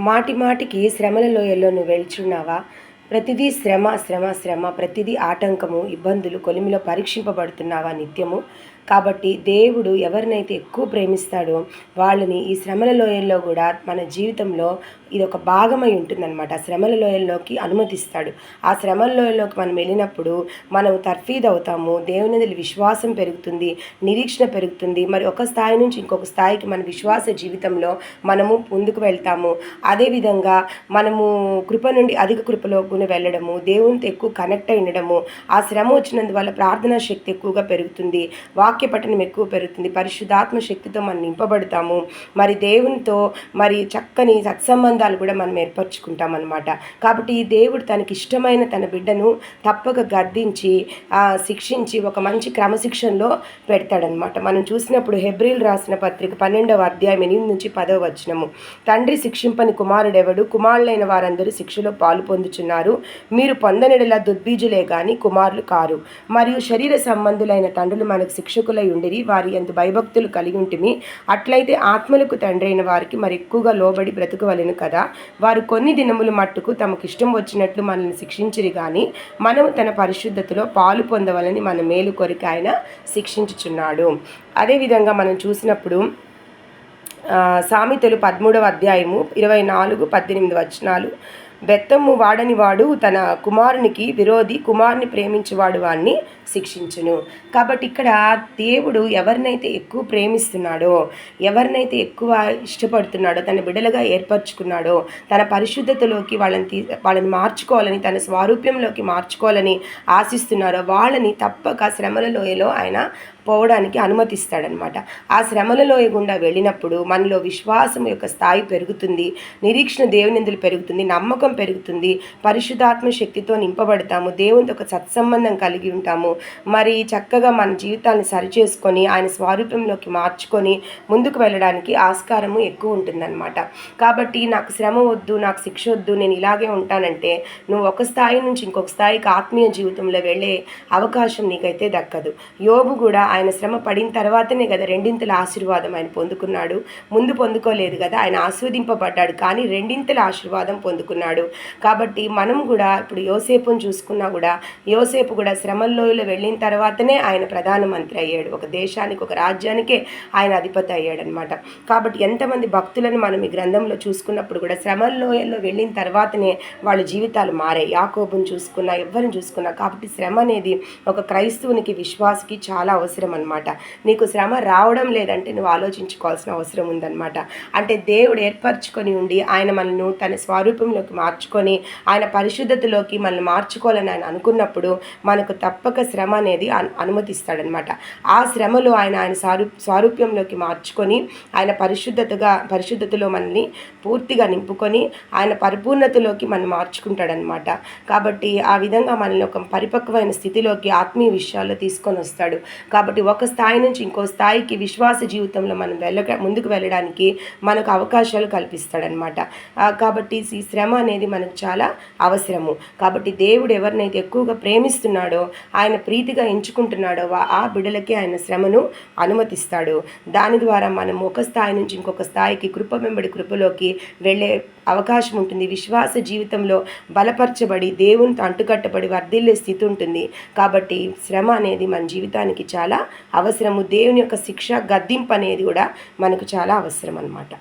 మాటి మాటికి శ్రమల లోయల్లో నువ్వు వెళ్చున్నావా? ప్రతిదీ శ్రమ, శ్రమ, శ్రమ, ప్రతిదీ ఆటంకము, ఇబ్బందులు, కొలిమిలో పరీక్షింపబడుతున్నావా నిత్యము? కాబట్టి దేవుడు ఎవరినైతే ఎక్కువ ప్రేమిస్తాడో వాళ్ళని ఈ శ్రమల లోయల్లో కూడా మన జీవితంలో ఇది ఒక భాగమై ఉంటుందన్నమాట. ఆ శ్రమల లోయల్లోకి అనుమతిస్తాడు. ఆ శ్రమల లోయల్లోకి మనం వెళ్ళినప్పుడు మనం తర్ఫీదు అవుతాము. దేవుని విశ్వాసం పెరుగుతుంది, నిరీక్షణ పెరుగుతుంది. మరి ఒక స్థాయి నుంచి ఇంకొక స్థాయికి మన విశ్వాస జీవితంలో మనము ముందుకు వెళ్తాము. అదేవిధంగా మనము కృప నుండి అధిక కృపలోకి వెళ్ళడము, దేవునితో ఎక్కువ కనెక్ట్ అయి ఉండడము, ఆ శ్రమ వచ్చినందువల్ల ప్రార్థనా శక్తి ఎక్కువగా పెరుగుతుంది, వాక్య పఠనం ఎక్కువ పెరుగుతుంది, పరిశుద్ధాత్మ శక్తితో మనం నింపబడతాము. మరి దేవునితో మరి చక్కని సత్సంబంధాలు కూడా మనం ఏర్పరచుకుంటాం అన్నమాట. కాబట్టి ఈ దేవుడు తనకి ఇష్టమైన తన బిడ్డను తప్పక గద్దించి శిక్షించి ఒక మంచి క్రమశిక్షణలో పెడతాడనమాట. మనం చూసినప్పుడు హెబ్రీలు రాసిన పత్రిక 12వ అధ్యాయం 8 నుంచి 10వ వచనము, తండ్రి శిక్షింపని కుమారుడెవడు? కుమారులైన వారందరూ శిక్షలో పాలు పొందుచున్నారు. మీరు పొందనెడలా దుర్బీజులే గాని కుమారులు కారు. మరియు శరీర సంబంధులైన తండ్రులు మనకు శిక్షకులై ఉండిరి, వారి యందు భయభక్తులు కలిగి ఉంటిమి. అట్లయితే ఆత్మలకు తండ్రి అయిన వారికి మరి ఎక్కువగా లోబడి బ్రతుకవలెను కదా. వారు కొన్ని దినములు మట్టుకు తమకు ఇష్టం వచ్చినట్లు మనల్ని శిక్షించిరి కానీ మనము తన పరిశుద్ధతలో పాలు పొందవలని మన మేలు కొరికి ఆయన శిక్షించుచున్నాడు. అదేవిధంగా మనం చూసినప్పుడు సామెతలు 13వ అధ్యాయము 24-18 వచనాలు, బెత్తము వాడని వాడు తన కుమారునికి విరోధి, కుమారుని ప్రేమించేవాడు వాడిని శిక్షించును. కాబట్టి ఇక్కడ దేవుడు ఎవరినైతే ఎక్కువ ప్రేమిస్తున్నాడో, ఎవరినైతే ఎక్కువ ఇష్టపడుతున్నాడో, తన బిడ్డలుగా ఏర్పరచుకున్నాడో, తన పరిశుద్ధతలోకి వాళ్ళని మార్చుకోవాలని, తన స్వారూప్యంలోకి మార్చుకోవాలని ఆశిస్తున్నారో వాళ్ళని తప్పక శ్రమల లోయలో ఆయన పోవడానికి అనుమతిస్తాడనమాట. ఆ శ్రమల లోయ గుండా వెళ్ళినప్పుడు మనలో విశ్వాసం యొక్క స్థాయి పెరుగుతుంది, నిరీక్షణ దేవునిందులు పెరుగుతుంది, నమ్మకం పెరుగుతుంది, పరిశుద్ధాత్మ శక్తితో నింపబడతాము, దేవునితో ఒక సత్సంబంధం కలిగి ఉంటాము. మరి చక్కగా మన జీవితాన్ని సరిచేసుకొని ఆయన స్వారూప్యంలోకి మార్చుకొని ముందుకు వెళ్ళడానికి ఆస్కారము ఎక్కువ ఉంటుందన్నమాట. కాబట్టి నాకు శ్రమ వద్దు, నాకు శిక్ష వద్దు, నేను ఇలాగే ఉంటానంటే నువ్వు ఒక స్థాయి నుంచి ఇంకొక స్థాయికి ఆత్మీయ జీవితంలో వెళ్ళే అవకాశం నీకైతే దక్కదు. యోబు కూడా ఆయన శ్రమ పడిన తర్వాతనే కదా రెండింతల ఆశీర్వాదం ఆయన పొందుకున్నాడు. ముందు పొందుకోలేదు కదా, ఆయన ఆస్వాదింపబడ్డాడు కానీ రెండింతల ఆశీర్వాదం పొందుకున్నాడు. కాబట్టి మనం కూడా ఇప్పుడు యోసేపును చూసుకున్నా కూడా యోసేపు కూడా శ్రమల్లోయలో వెళ్ళిన తర్వాతనే ఆయన ప్రధానమంత్రి అయ్యాడు. ఒక దేశానికి, ఒక రాజ్యానికే ఆయన అధిపతి అయ్యాడనమాట. కాబట్టి ఎంతమంది భక్తులను మనం ఈ గ్రంథంలో చూసుకున్నప్పుడు కూడా శ్రమల్లోయల్లో వెళ్ళిన తర్వాతనే వాళ్ళ జీవితాలు మారాయి. యాకోబుని చూసుకున్నా, ఎవరిని చూసుకున్నా. కాబట్టి శ్రమ అనేది ఒక క్రైస్తవునికి, విశ్వాసికి చాలా అవసరం అనమాట. నీకు శ్రమ రావడం లేదంటే నువ్వు ఆలోచించుకోవాల్సిన అవసరం ఉందన్నమాట. అంటే దేవుడు ఏర్పరచుకొని ఉండి ఆయన మనల్ని తన స్వరూపంలోకి మార్చుకొని ఆయన పరిశుద్ధతలోకి మనల్ని మార్చుకోవాలని ఆయన అనుకున్నప్పుడు మనకు తప్పక శ్రమ అనేది అనుమతిస్తాడనమాట. ఆ శ్రమలో ఆయన స్వారూప్యంలోకి మార్చుకొని ఆయన పరిశుద్ధతలో మనల్ని పూర్తిగా నింపుకొని ఆయన పరిపూర్ణతలోకి మనం మార్చుకుంటాడనమాట. కాబట్టి ఆ విధంగా మనల్ని ఒక పరిపక్వమైన స్థితిలోకి ఆత్మీయ విషయాల్లో తీసుకొని వస్తాడు. కాబట్టి ఒక స్థాయి నుంచి ఇంకో స్థాయికి విశ్వాస జీవితంలో మనం ముందుకు వెళ్ళడానికి మనకు అవకాశాలు కల్పిస్తాడనమాట. కాబట్టి ఈ శ్రమ అనేది మనకు చాలా అవసరము. కాబట్టి దేవుడు ఎవరినైతే ఎక్కువగా ప్రేమిస్తున్నాడో, ఆయన ప్రీతిగా ఎంచుకుంటున్నాడో ఆ బిడ్డలకి ఆయన శ్రమను అనుమతిస్తాడు. దాని ద్వారా మనం ఒక స్థాయి నుంచి ఇంకొక స్థాయికి కృప వెంబడి కృపలోకి వెళ్ళే అవకాశం ఉంటుంది. విశ్వాస జీవితంలో బలపరచబడి దేవునితో అంటుకట్టబడి వర్ధిల్లే స్థితి ఉంటుంది. కాబట్టి శ్రమ అనేది మన జీవితానికి చాలా అవసరము. దేవుని యొక్క శిక్ష, గద్దింపు అనేది కూడా మనకు చాలా అవసరం అన్నమాట.